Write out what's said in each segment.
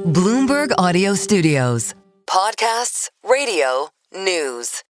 Bloomberg Audio Studios. Podcasts, radio, news.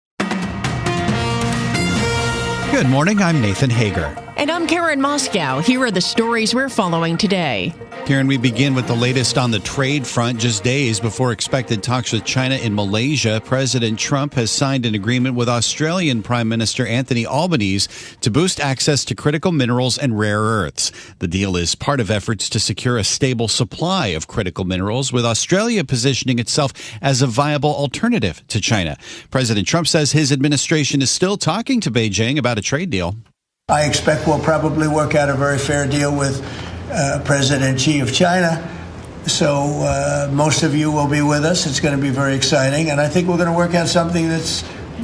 Good morning, I'm Nathan Hager. And I'm Karen Moscow. Here are the stories we're following today. Karen, we begin with the latest on the trade front. Just days before expected talks with China in Malaysia, President Trump has signed an agreement with Australian Prime Minister Anthony Albanese to boost access to critical minerals and rare earths. The deal is part of efforts to secure a stable supply of critical minerals, with Australia positioning itself as a viable alternative to China. President Trump says his administration is still talking to Beijing about a trade deal. I expect we'll probably work out a very fair deal with President Xi of China. So most of you will be with us. It's going to be very exciting. And I think we're going to work out something that's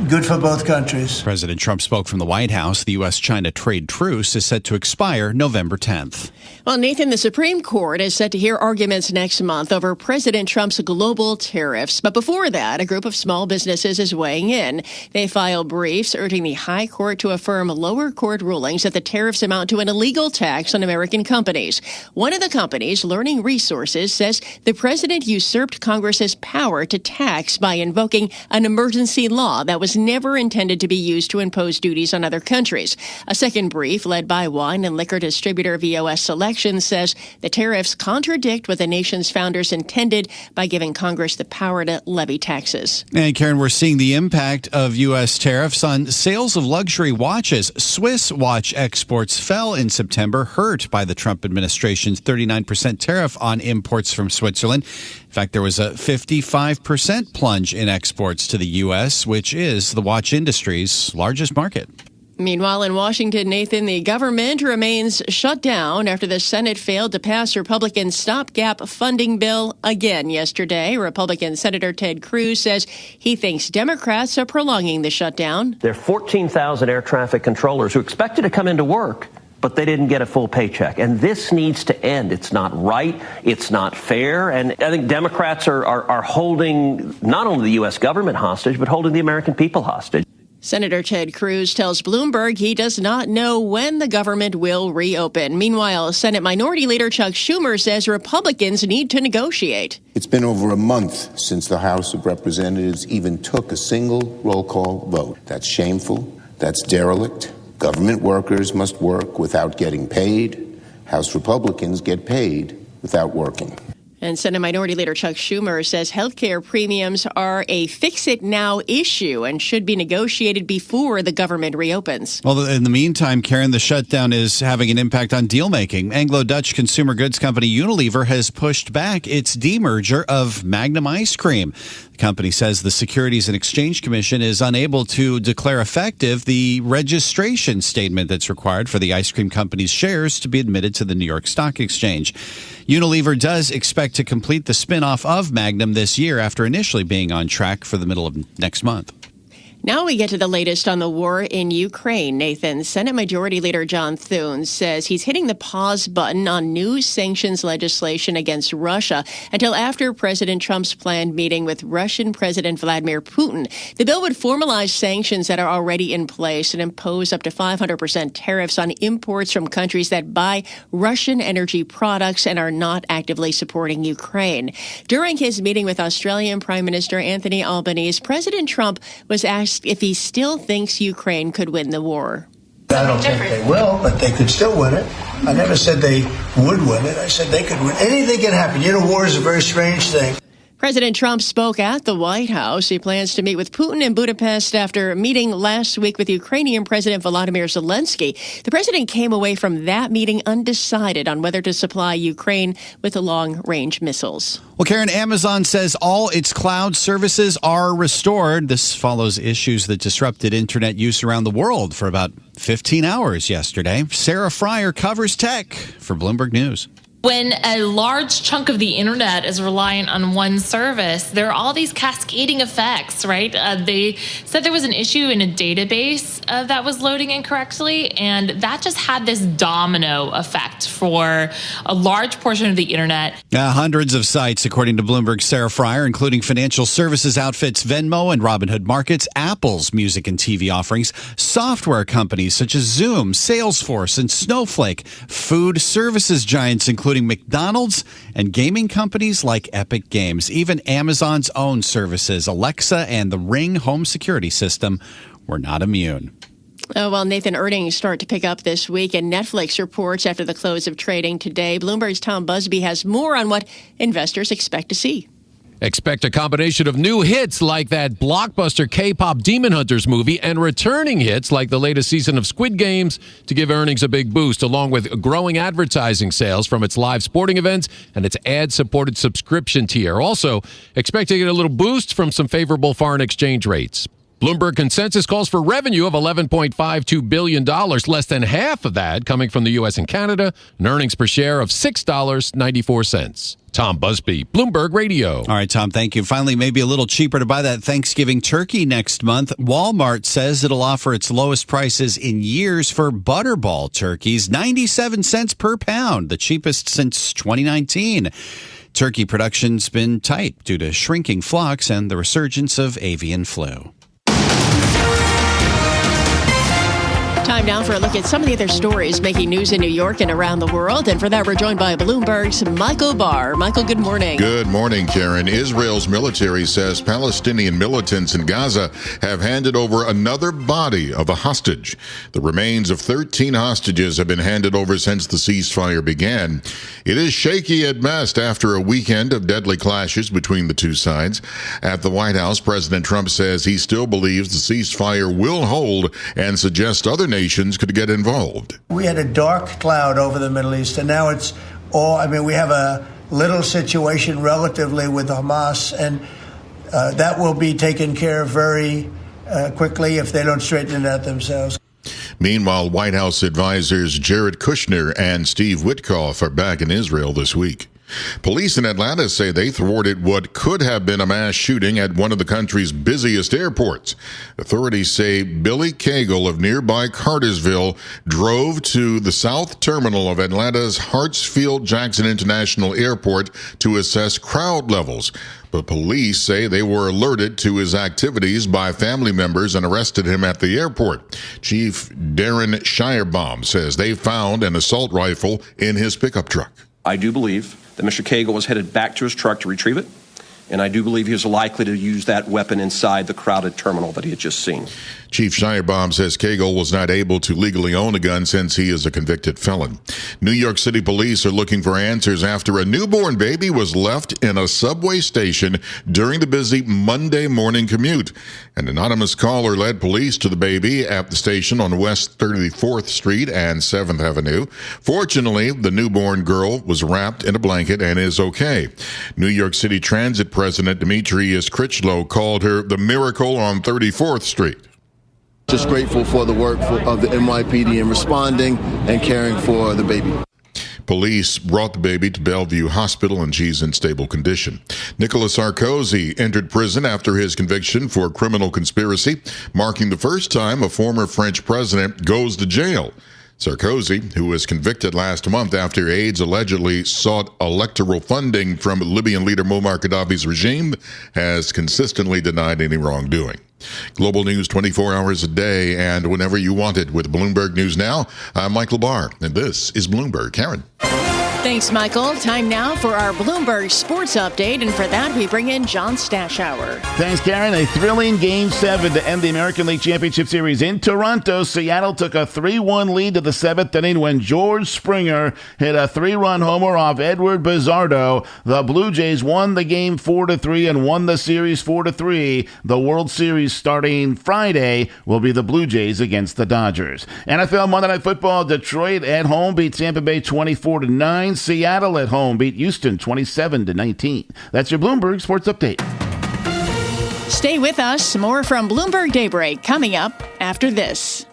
good for both countries. President Trump spoke from the White House. The U.S.-China trade truce is set to expire November 10th. Well, Nathan, the Supreme Court is set to hear arguments next month over President Trump's global tariffs. But before that, a group of small businesses is weighing in. They filed briefs urging the High Court to affirm lower court rulings that the tariffs amount to an illegal tax on American companies. One of the companies, Learning Resources, says the president usurped Congress's power to tax by invoking an emergency law that was never intended to be used to impose duties on other countries. A second brief, led by wine and liquor distributor VOS Selection, says the tariffs contradict what the nation's founders intended by giving Congress the power to levy taxes. And Karen, we're seeing the impact of U.S. tariffs on sales of luxury watches. Swiss watch exports fell in September, hurt by the Trump administration's 39% tariff on imports from Switzerland. In fact, there was a 55% plunge in exports to the U.S., which is the watch industry's largest market. Meanwhile, in Washington, Nathan, the government remains shut down after the Senate failed to pass Republican stopgap funding bill again yesterday. Republican Senator Ted Cruz says he thinks Democrats are prolonging the shutdown. There are 14,000 air traffic controllers who expected to come into work, but they didn't get a full paycheck. And this needs to end. It's not right. It's not fair. And I think Democrats are holding not only the U.S. government hostage, but holding the American people hostage. Senator Ted Cruz tells Bloomberg he does not know when the government will reopen. Meanwhile, Senate Minority Leader Chuck Schumer says Republicans need to negotiate. It's been over a month since the House of Representatives even took a single roll call vote. That's shameful. That's derelict. Government workers must work without getting paid. House Republicans get paid without working. And Senate Minority Leader Chuck Schumer says health care premiums are a fix-it-now issue and should be negotiated before the government reopens. Well, in the meantime, Karen, the shutdown is having an impact on deal-making. Anglo-Dutch consumer goods company Unilever has pushed back its demerger of Magnum ice cream. The company says the Securities and Exchange Commission is unable to declare effective the registration statement that's required for the ice cream company's shares to be admitted to the New York Stock Exchange. Unilever does expect to complete the spin-off of Magnum this year after initially being on track for the middle of next month. Now we get to the latest on the war in Ukraine, Nathan. Senate Majority Leader John Thune says he's hitting the pause button on new sanctions legislation against Russia until after President Trump's planned meeting with Russian President Vladimir Putin. The bill would formalize sanctions that are already in place and impose up to 500% tariffs on imports from countries that buy Russian energy products and are not actively supporting Ukraine. During his meeting with Australian Prime Minister Anthony Albanese, President Trump was asked if he still thinks Ukraine could win the war. I don't think they will, but they could still win it. I never said they would win it. I said they could win. Anything can happen. You know, war is a very strange thing. President Trump spoke at the White House. He plans to meet with Putin in Budapest after meeting last week with Ukrainian President Volodymyr Zelensky. The president came away from that meeting undecided on whether to supply Ukraine with long-range missiles. Well, Karen, Amazon says all its cloud services are restored. This follows issues that disrupted internet use around the world for about 15 hours yesterday. Sarah Fryer covers tech for Bloomberg News. When a large chunk of the internet is reliant on one service, there are all these cascading effects, right? They said there was an issue in a database that was loading incorrectly, and that just had this domino effect for a large portion of the internet. Hundreds of sites, according to Bloomberg's Sarah Fryer, including financial services outfits Venmo and Robinhood Markets, Apple's music and TV offerings, software companies such as Zoom, Salesforce, and Snowflake, food services giants including including McDonald's and gaming companies like Epic Games. Even Amazon's own services, Alexa and the Ring home security system, were not immune. Oh, well, Nathan, earnings start to pick up this week, and Netflix reports after the close of trading today. Bloomberg's Tom Busby has more on what investors expect to see. Expect a combination of new hits like that blockbuster K-pop Demon Hunters movie and returning hits like the latest season of Squid Games to give earnings a big boost, along with growing advertising sales from its live sporting events and its ad-supported subscription tier. Also, expect to get a little boost from some favorable foreign exchange rates. Bloomberg consensus calls for revenue of $11.52 billion, less than half of that coming from the U.S. and Canada, and earnings per share of $6.94. Tom Busby, Bloomberg Radio. All right, Tom, thank you. Finally, maybe a little cheaper to buy that Thanksgiving turkey next month. Walmart says it'll offer its lowest prices in years for Butterball turkeys, 97 cents per pound, the cheapest since 2019. Turkey production's been tight due to shrinking flocks and the resurgence of avian flu. Time now for a look at some of the other stories making news in New York and around the world. And for that, we're joined by Bloomberg's Michael Barr. Michael, good morning. Good morning, Karen. Israel's military says Palestinian militants in Gaza have handed over another body of a hostage. The remains of 13 hostages have been handed over since the ceasefire began. It is shaky at best after a weekend of deadly clashes between the two sides. At the White House, President Trump says he still believes the ceasefire will hold and suggests other nations could get involved. We had a dark cloud over the Middle East, and now it's all, we have a little situation relatively with Hamas, and that will be taken care of very quickly if they don't straighten it out themselves. Meanwhile, White House advisors Jared Kushner and Steve Witkoff are back in Israel this week. Police in Atlanta say they thwarted what could have been a mass shooting at one of the country's busiest airports. Authorities say Billy Cagle of nearby Cartersville drove to the south terminal of Atlanta's Hartsfield-Jackson International Airport to assess crowd levels. But police say they were alerted to his activities by family members and arrested him at the airport. Chief Darren Shirebaum says they found an assault rifle in his pickup truck. I do believe that Mr. Cagle was headed back to his truck to retrieve it, and I do believe he was likely to use that weapon inside the crowded terminal that he had just seen. Chief Shirebaum says Cagle was not able to legally own a gun since he is a convicted felon. New York City police are looking for answers after a newborn baby was left in a subway station during the busy Monday morning commute. An anonymous caller led police to the baby at the station on West 34th Street and 7th Avenue. Fortunately, the newborn girl was wrapped in a blanket and is okay. New York City Transit President Demetrius Critchlow called her the miracle on 34th Street. Just grateful for the work of the NYPD in responding and caring for the baby. Police brought the baby to Bellevue Hospital and she's in stable condition. Nicolas Sarkozy entered prison after his conviction for criminal conspiracy, marking the first time a former French president goes to jail. Sarkozy, who was convicted last month after aides allegedly sought electoral funding from Libyan leader Muammar Gaddafi's regime, has consistently denied any wrongdoing. Global news 24 hours a day and whenever you want it with Bloomberg News Now. I'm Michael Barr, and this is Bloomberg. Karen. Thanks, Michael. Time now for our Bloomberg Sports Update, and for that, we bring in John Stashower. Thanks, Karen. A thrilling Game 7 to end the American League Championship Series in Toronto. Seattle took a 3-1 lead to the 7th inning when George Springer hit a 3-run homer off Edward Bizardo. The Blue Jays won the game 4-3 and won the series 4-3. The World Series starting Friday will be the Blue Jays against the Dodgers. NFL Monday Night Football, Detroit at home beat Tampa Bay 24-9. Seattle at home beat Houston 27-19. That's your Bloomberg Sports Update. Stay with us. More from Bloomberg Daybreak coming up after this.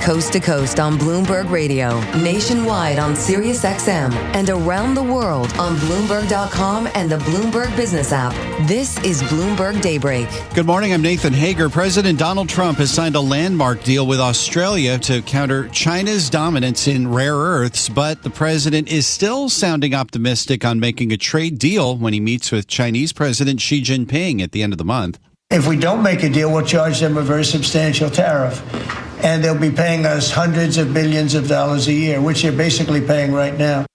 Coast to coast on Bloomberg Radio, nationwide on Sirius XM, and around the world on Bloomberg.com and the Bloomberg Business app. This is Bloomberg Daybreak. Good morning, I'm Nathan Hager. President Donald Trump has signed a landmark deal with Australia to counter China's dominance in rare earths, but the president is still sounding optimistic on making a trade deal when he meets with Chinese President Xi Jinping at the end of the month. If we don't make a deal, we'll charge them a very substantial tariff. and they'll be paying us hundreds of billions of dollars a year, which they're basically paying right now.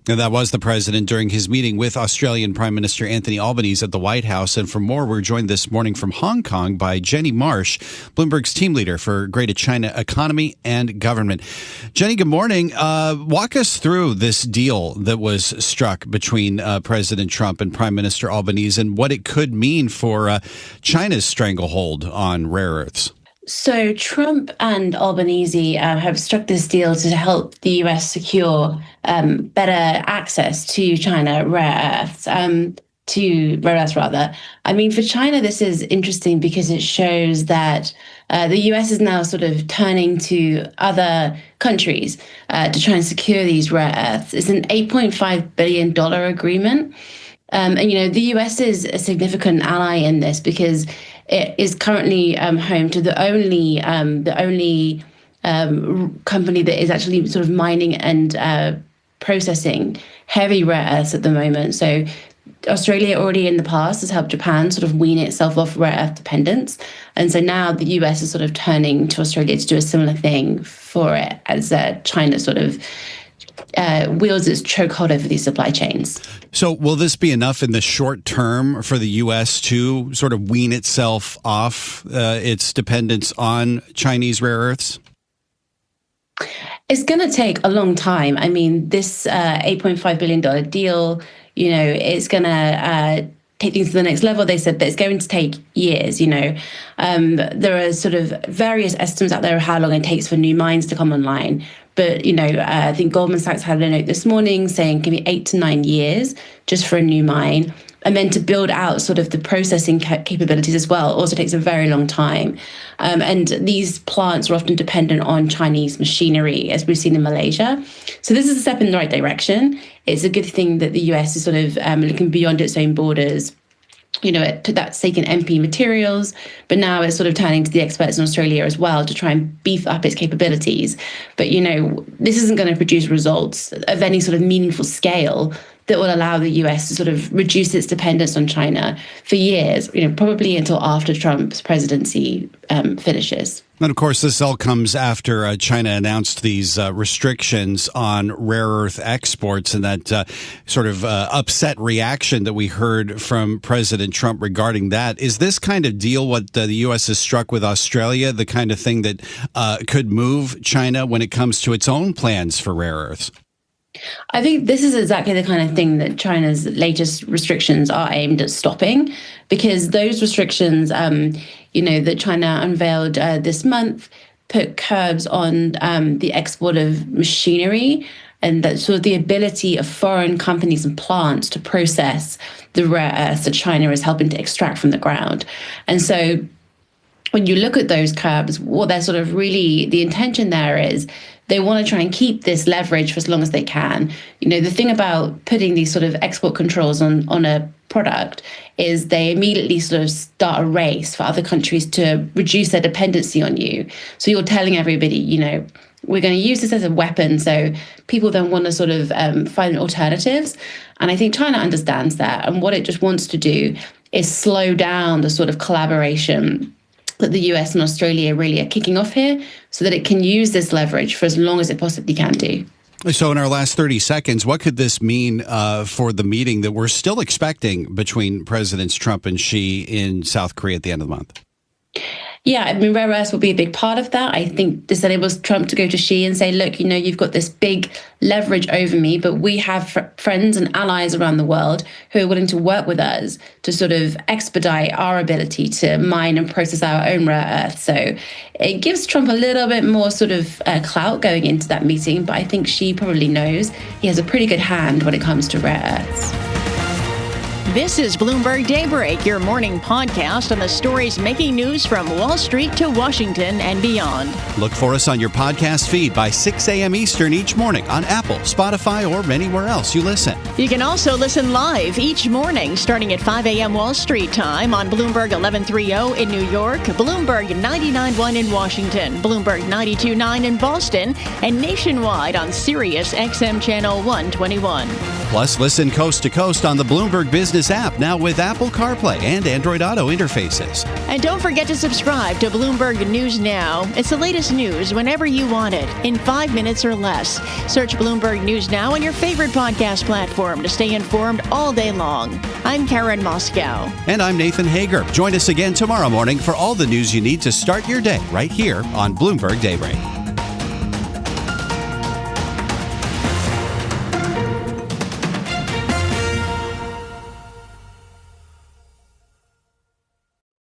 And that was the president during his meeting with Australian Prime Minister Anthony Albanese at the White House. And for more, we're joined this morning from Hong Kong by Jenny Marsh, Bloomberg's team leader for Greater China Economy and Government. Jenny, good morning. Walk us through this deal that was struck between President Trump and Prime Minister Albanese and what it could mean for China's stranglehold on rare earths. So Trump and Albanese have struck this deal to help the US secure better access to China rare earths, rather. I mean, for China, this is interesting because it shows that the US is now sort of turning to other countries to try and secure these rare earths. It's an $8.5 billion agreement. And, the US is a significant ally in this because it is currently home to the only company that is actually sort of mining and processing heavy rare earths at the moment. So Australia already in the past has helped Japan sort of wean itself off rare earth dependence. And so now the US is sort of turning to Australia to do a similar thing for it as China sort of wields its chokehold over these supply chains. So will this be enough in the short term for the U.S. to sort of wean itself off its dependence on Chinese rare earths? It's going to take a long time. I mean, this $8.5 billion deal, it's going to take things to the next level. They said that it's going to take years, There are sort of various estimates out there of how long it takes for new mines to come online. But, I think Goldman Sachs had a note this morning saying it can be 8 to 9 years just for a new mine. And then to build out sort of the processing capabilities as well also takes a very long time. And these plants are often dependent on Chinese machinery, as we've seen in Malaysia. So this is a step in the right direction. It's a good thing that the US is sort of looking beyond its own borders. It took that stake in MP Materials, but now it's sort of turning to the experts in Australia as well to try and beef up its capabilities. But, this isn't going to produce results of any sort of meaningful scale that will allow the US to sort of reduce its dependence on China for years, probably until after Trump's presidency finishes. And of course, this all comes after China announced these restrictions on rare earth exports and that sort of upset reaction that we heard from President Trump regarding that. Is this kind of deal what the U.S. has struck with Australia, the kind of thing that could move China when it comes to its own plans for rare earths? I think this is exactly the kind of thing that China's latest restrictions are aimed at stopping, because those restrictions, that China unveiled this month put curbs on the export of machinery and that sort of the ability of foreign companies and plants to process the rare earths that China is helping to extract from the ground. And so when you look at those curbs, what they're sort of really, the intention there is they want to try and keep this leverage for as long as they can. The thing about putting these sort of export controls on a product is they immediately sort of start a race for other countries to reduce their dependency on you. So you're telling everybody, we're going to use this as a weapon. So people then want to sort of find alternatives. And I think China understands that. And what it just wants to do is slow down the sort of collaboration that the US and Australia really are kicking off here so that it can use this leverage for as long as it possibly can do. So in our last 30 seconds, what could this mean for the meeting that we're still expecting between Presidents Trump and Xi in South Korea at the end of the month? Yeah, I mean, rare earths will be a big part of that. I think this enables Trump to go to Xi and say, look, you've got this big leverage over me, but we have friends and allies around the world who are willing to work with us to sort of expedite our ability to mine and process our own rare earths. So it gives Trump a little bit more sort of clout going into that meeting, but I think Xi probably knows he has a pretty good hand when it comes to rare earths. This is Bloomberg Daybreak, your morning podcast on the stories making news from Wall Street to Washington and beyond. Look for us on your podcast feed by 6 a.m. Eastern each morning on Apple, Spotify, or anywhere else you listen. You can also listen live each morning starting at 5 a.m. Wall Street time on Bloomberg 1130 in New York, Bloomberg 99.1 in Washington, Bloomberg 92.9 in Boston, and nationwide on Sirius XM Channel 121. Plus, listen coast to coast on the Bloomberg Business Business app, now with Apple CarPlay and Android Auto interfaces. And don't forget to subscribe to Bloomberg News Now. It's the latest news whenever you want it, in 5 minutes or less. Search Bloomberg News Now on your favorite podcast platform to stay informed all day long. I'm Karen Moscow. And I'm Nathan Hager. Join us again tomorrow morning for all the news you need to start your day right here on Bloomberg Daybreak.